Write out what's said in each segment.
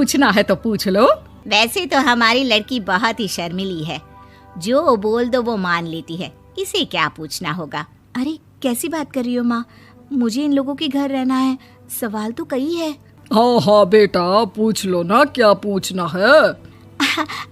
पूछना है तो पूछ लो। वैसे तो हमारी लड़की बहुत ही शर्मीली है, जो बोल दो वो मान लेती है, इसे क्या पूछना होगा। अरे कैसी बात कर रही हो माँ, मुझे इन लोगों के घर रहना है, सवाल तो कई है। हाँ हाँ बेटा, पूछ लो ना, क्या पूछना है।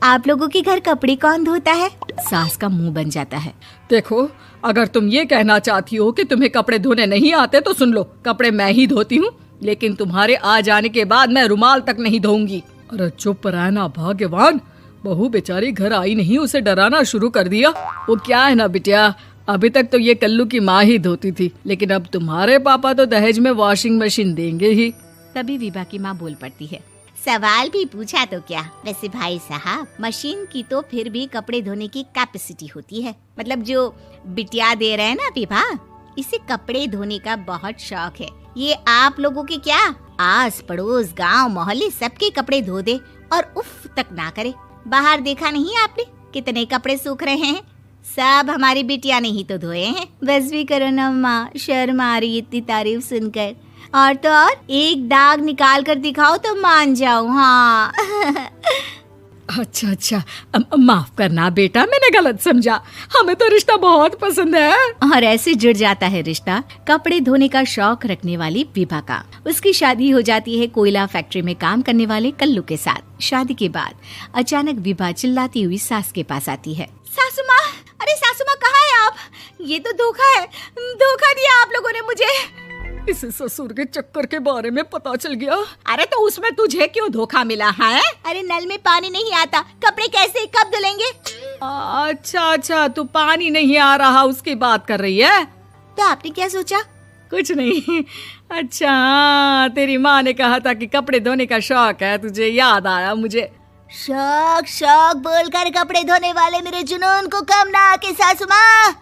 आप लोगों के घर कपड़े कौन धोता है? सास का मुंह बन जाता है। देखो, अगर तुम ये कहना चाहती हो कि तुम्हें कपड़े धोने नहीं आते तो सुन लो, कपड़े मैं ही धोती हूँ, लेकिन तुम्हारे आ जाने के बाद मैं रुमाल तक नहीं धोऊंगी। अरे चुप रहना भाग्यवान, बहू बेचारी घर आई नहीं, उसे डराना शुरू कर दिया। वो क्या है ना बिटिया, अभी तक तो ये कल्लू की माँ ही धोती थी, लेकिन अब तुम्हारे पापा तो दहेज में वॉशिंग मशीन देंगे ही। तभी विभा की माँ बोल पड़ती है। सवाल भी पूछा तो क्या, वैसे भाई साहब मशीन की तो फिर भी कपड़े धोने की कैपेसिटी होती है। मतलब जो बिटिया दे रहे हैं ना विभा, इसे कपड़े धोने का बहुत शौक है। ये आप लोगों के क्या, आस पड़ोस गांव मोहल्ले सबके कपड़े धो दे और उफ तक ना करे। बाहर देखा नहीं आपने कितने कपड़े सूख रहे हैं, सब हमारी बिटिया ने ही तो धोए हैं। बस भी करो ना माँ, शर्म आ रही इतनी तारीफ सुनकर। और तो और एक दाग निकाल कर दिखाओ तो मान जाओ। हाँ अच्छा, माफ करना बेटा, मैंने गलत समझा, हमें तो रिश्ता बहुत पसंद है। और ऐसे जुड़ जाता है रिश्ता कपड़े धोने का शौक रखने वाली विभा का। उसकी शादी हो जाती है कोयला फैक्ट्री में काम करने वाले कल्लू के साथ। शादी के बाद अचानक विभा चिल्लाती हुई सास के पास आती है। सासू माँ, अरे सासू माँ कहाँ है आप? ये तो धोखा है, धोखा दिया आप लोगों ने मुझे। इसे ससुर के चक्कर के बारे में पता चल गया। अरे तो उसमें तुझे क्यों धोखा मिला है? अरे नल में पानी नहीं आता, कपड़े कैसे कब धुलेंगे? अच्छा, तू पानी नहीं आ रहा उसकी बात कर रही है। तो आपने क्या सोचा? कुछ नहीं। अच्छा, तेरी माँ ने कहा था कि कपड़े धोने का शौक है तुझे, याद आया मुझे। शौक बोलकर कपड़े धोने वाले मेरे जुनून को कम ना आके सासू माँ,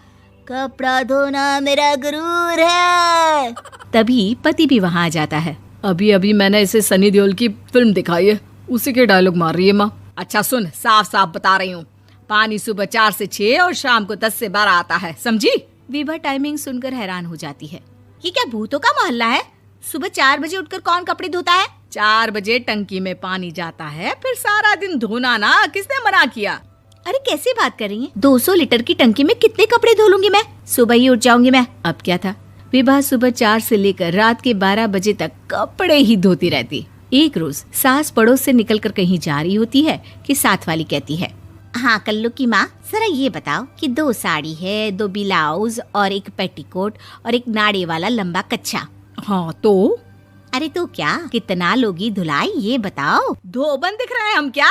कपड़ा धोना मेरा गुरूर है। तभी पति भी वहाँ आ जाता है। अभी मैंने इसे सनी देओल की फिल्म दिखाई है, उसी के डायलॉग मार रही है माँ। अच्छा सुन, साफ साफ बता रही हूँ, पानी सुबह 4 से 6 और शाम को 10 से 12 आता है, समझी? विभा टाइमिंग सुनकर हैरान हो जाती है। ये क्या भूतों का मोहल्ला है? सुबह 4 बजे उठकर कौन कपड़े धोता है? 4 बजे टंकी में पानी जाता है, फिर सारा दिन धोना ना, किसने मना किया? अरे कैसी बात कर रही हैं? 200 लीटर की टंकी में कितने कपड़े धो लूंगी मैं, सुबह ही उठ जाऊंगी मैं। अब क्या था, विभा सुबह 4 से लेकर रात के 12 बजे तक कपड़े ही धोती रहती। एक रोज सास पड़ोस से निकलकर कहीं जा रही होती है कि साथ वाली कहती है, हाँ कल्लू की माँ, जरा ये बताओ कि 2 साड़ी है, 2 ब्लाउज और एक पेटीकोट और एक नाड़े वाला लंबा कच्छा। हाँ तो? अरे तो क्या, कितना लोगी धुलाई ये बताओ। धोबन दिख रहे हैं हम क्या?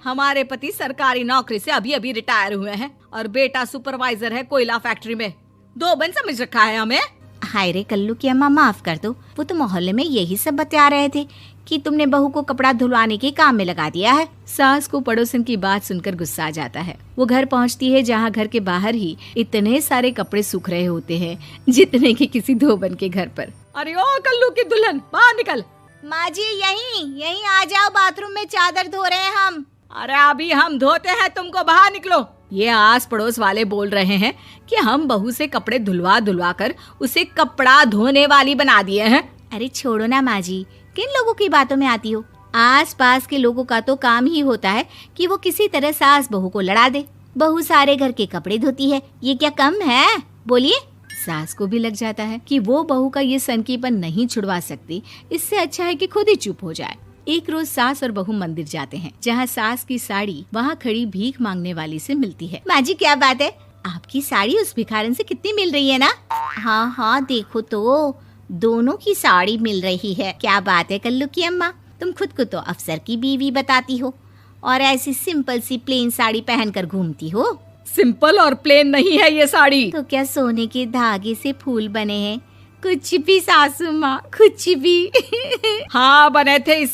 हमारे पति सरकारी नौकरी से अभी रिटायर हुए हैं और बेटा सुपरवाइजर है कोयला फैक्ट्री में। धोबन समझ रखा है हमें? हाय रे कल्लू की अम्मा, माफ कर दो, वो तो मोहल्ले में यही सब बता रहे थे कि तुमने बहू को कपड़ा धुलवाने के काम में लगा दिया है। सास को पड़ोसन की बात सुनकर गुस्सा आ जाता है। वो घर पहुंचती है जहां घर के बाहर ही इतने सारे कपड़े सूख रहे होते हैं जितने कि किसी धोबन के घर पर। अरे ओ कल्लू की दुल्हन, बाहर निकल। माँ जी यहीं आ जाओ, बाथरूम में चादर धो रहे हैं हम। अरे अभी हम धोते हैं, तुमको बाहर निकलो। ये आस पड़ोस वाले बोल रहे हैं कि हम बहू से कपड़े धुलवा कर उसे कपड़ा धोने वाली बना दिए हैं। अरे छोड़ो ना माँ जी, किन लोगों की बातों में आती हो? आस पास के लोगों का तो काम ही होता है कि वो किसी तरह सास बहू को लड़ा दे। बहू सारे घर के कपड़े धोती है, ये क्या कम है? बोलिए। सास को भी लग जाता है कि वो बहू का ये सनकीपन नहीं छुड़वा सकती, इससे अच्छा है कि खुद ही चुप हो जाए। एक रोज सास और बहू मंदिर जाते हैं, जहाँ सास की साड़ी वहाँ खड़ी भीख मांगने वाली से मिलती है। माँ जी क्या बात है, आपकी साड़ी उस भिखारन से कितनी मिल रही है ना? हाँ देखो तो दोनों की साड़ी मिल रही है। क्या बात है कल्लू की अम्मा, तुम खुद को तो अफसर की बीवी बताती हो और ऐसी सिंपल सी प्लेन साड़ी पहनकर घूमती हो। सिंपल और प्लेन नहीं है ये साड़ी। तो क्या सोने के धागे से फूल बने हैं? कुछ भी सासू माँ, कुछ भी। हाँ बने थे।